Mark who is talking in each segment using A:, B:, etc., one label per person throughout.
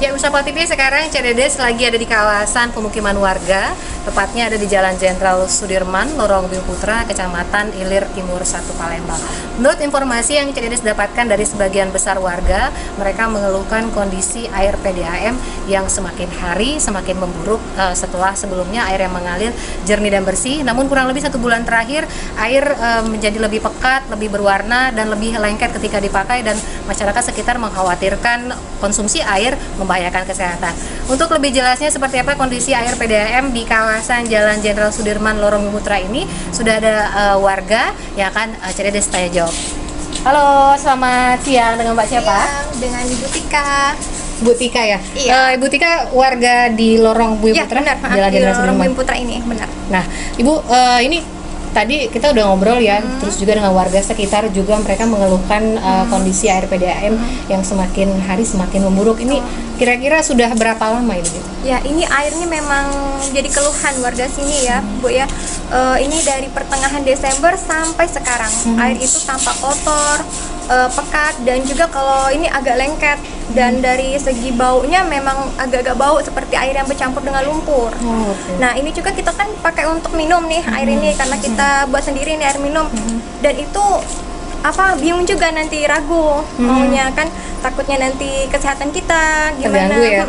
A: Ya, Usapal TV sekarang CDDS lagi ada di kawasan pemukiman warga, tepatnya ada di Jalan Jenderal Sudirman, Lorong Bumi Putra, Kecamatan Ilir Timur 1 Palembang. Menurut informasi yang CDDS dapatkan dari sebagian besar warga, mereka mengeluhkan kondisi air PDAM yang semakin hari semakin memburuk setelah sebelumnya air yang mengalir jernih dan bersih. Namun kurang lebih 1 bulan terakhir air menjadi lebih pekat, lebih berwarna dan lebih lengket ketika dipakai, dan masyarakat sekitar mengkhawatirkan konsumsi air membahayakan kesehatan. Untuk lebih jelasnya seperti apa kondisi air PDAM di kawasan Jalan Jenderal Sudirman, Lorong Bumi Putra ini, sudah ada warga yang akan CDDS tanya jawab. Halo, selamat siang, dengan Mbak siapa?
B: Siang, dengan Ibu Tika.
A: Bu Tika ya?
B: Iya.
A: Ibu Tika warga di Lorong Bumi Putra?
B: Benar,
A: Jalan
B: di
A: Jenderal
B: Lorong
A: Sudirman.
B: Bumi Putra ini, benar.
A: Nah, Ibu, ini tadi kita udah ngobrol ya, terus juga dengan warga sekitar juga mereka mengeluhkan kondisi air PDAM yang semakin hari semakin memburuk. Ini kira-kira sudah berapa lama ini?
B: Ya, ini airnya memang jadi keluhan warga sini ya, Bu ya. Ini dari pertengahan Desember sampai sekarang. Air itu tampak kotor, pekat, dan juga kalau ini agak lengket. Dan dari segi baunya memang agak-agak bau seperti air yang bercampur dengan lumpur.
A: Okay.
B: Nah, ini juga kita kan pakai untuk minum nih air ini, karena kita buat sendiri nih air minum. Dan itu bingung juga, nanti ragu maunya, kan takutnya nanti kesehatan kita gimana.
A: Terganggu ya?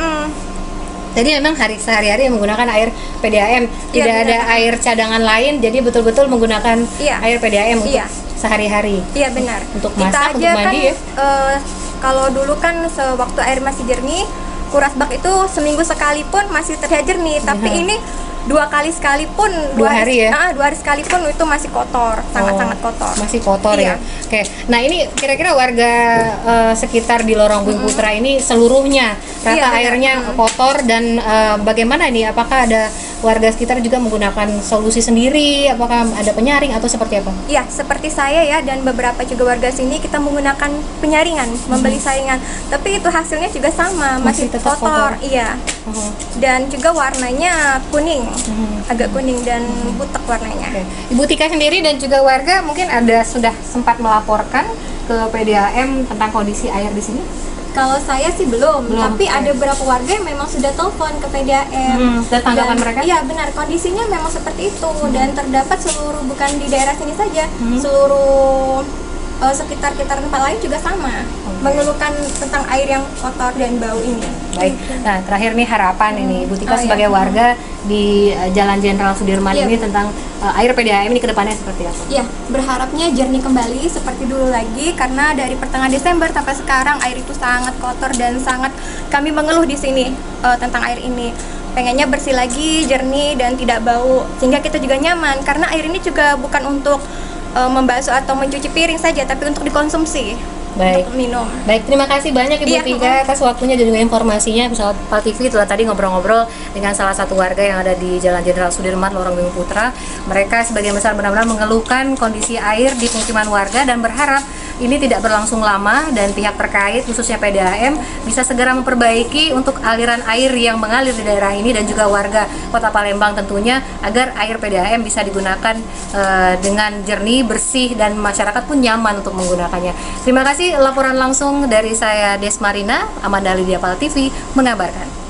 A: Jadi memang sehari-hari menggunakan air PDAM, tidak ada air cadangan lain, jadi betul-betul menggunakan air PDAM untuk sehari-hari.
B: Iya, benar.
A: Untuk
B: kita
A: masak,
B: aja
A: untuk mandi
B: kan, kalau dulu kan sewaktu air masih jernih, kuras bak itu seminggu sekali pun masih terlihat jernih, tapi ini 2 kali sekalipun,
A: 2 hari ya?
B: 2 hari sekalipun itu masih kotor, sangat-sangat kotor.
A: Masih kotor ya? Oke, nah ini kira-kira warga sekitar di Lorong Bumi Putra ini seluruhnya rata airnya kotor, dan bagaimana ini? Apakah ada warga sekitar juga menggunakan solusi sendiri? Apakah ada penyaring atau seperti apa?
B: Iya, seperti saya ya, dan beberapa juga warga sini kita menggunakan penyaringan, membeli saringan, tapi itu hasilnya juga sama, masih
A: tetap
B: kotor. Iya. Dan juga warnanya kuning, agak kuning dan butek warnanya.
A: Ibu Tika sendiri dan juga warga mungkin sudah sempat melaporkan ke PDAM tentang kondisi air di sini?
B: Kalau saya sih belum, tapi ada beberapa warga yang memang sudah telepon ke PDAM.
A: Dan tanggapan mereka?
B: Iya, benar, kondisinya memang seperti itu, dan terdapat seluruh, bukan di daerah sini saja, seluruh sekitar tempat lain juga sama, mengeluhkan tentang air yang kotor dan bau ini.
A: Baik, nah terakhir nih harapan ini Ibu Tika sebagai warga di Jalan Jenderal Sudirman ini tentang air PDAM ini ke depannya seperti apa?
B: Iya, berharapnya jernih kembali seperti dulu lagi, karena dari pertengahan Desember sampai sekarang air itu sangat kotor dan sangat kami mengeluh di sini tentang air ini. Pengennya bersih lagi, jernih dan tidak bau, sehingga kita juga nyaman, karena air ini juga bukan untuk membasuh atau mencuci piring saja, tapi untuk dikonsumsi.
A: Baik,
B: untuk minum.
A: Baik, terima kasih banyak Ibu Tika atas waktunya dan juga informasinya. Usapal TV telah tadi ngobrol-ngobrol dengan salah satu warga yang ada di Jalan Jenderal Sudirman, Lorong Bumi Putra. Mereka sebagian besar benar-benar mengeluhkan kondisi air di pemukiman warga dan berharap ini tidak berlangsung lama, dan pihak terkait khususnya PDAM bisa segera memperbaiki untuk aliran air yang mengalir di daerah ini, dan juga warga Kota Palembang tentunya, agar air PDAM bisa digunakan dengan jernih, bersih, dan masyarakat pun nyaman untuk menggunakannya. Terima kasih. Laporan langsung dari saya Desmarina, Amanda Lydia TV mengabarkan.